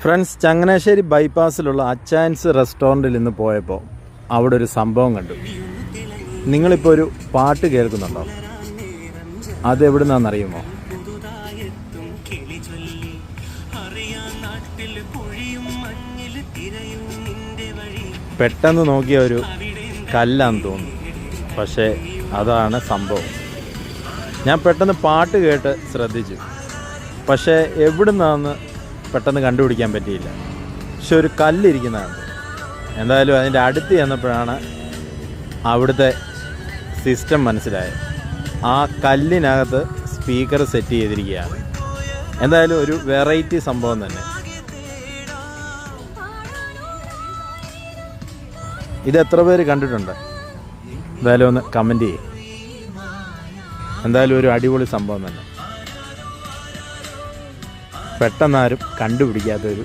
Friends, Changanassery ബൈപ്പാസിലുള്ള അച്ചാൻസ് റെസ്റ്റോറൻറ്റിൽ ഇന്ന് പോയപ്പോൾ അവിടെ ഒരു സംഭവം കണ്ടു. നിങ്ങളിപ്പോൾ ഒരു പാട്ട് കേൾക്കുന്നുണ്ടോ? അതെവിടുന്നാണെന്നറിയുമോ? പെട്ടെന്ന് നോക്കിയ ഒരു കല്ലാന്ന് തോന്നുന്നു, പക്ഷേ അതാണ് സംഭവം. ഞാൻ പെട്ടെന്ന് പാട്ട് കേട്ട് ശ്രദ്ധിച്ചു, പക്ഷേ എവിടുന്നാന്ന് പെട്ടെന്ന് കണ്ടുപിടിക്കാൻ പറ്റിയില്ല. പക്ഷെ ഒരു കല്ലിരിക്കുന്നതാണ്. എന്തായാലും അതിൻ്റെ അടുത്ത് ചെന്നപ്പോഴാണ് അവിടുത്തെ സിസ്റ്റം മനസ്സിലായത്. ആ കല്ലിനകത്ത് സ്പീക്കർ സെറ്റ് ചെയ്തിരിക്കുകയാണ്. എന്തായാലും ഒരു വെറൈറ്റി സംഭവം തന്നെ. ഇത് എത്ര പേര് കണ്ടിട്ടുണ്ട്? എന്തായാലും ഒന്ന് കമൻറ്റ് ചെയ്യും. എന്തായാലും ഒരു അടിപൊളി സംഭവം തന്നെ. പെട്ടെന്നാരും കണ്ടുപിടിക്കാത്തൊരു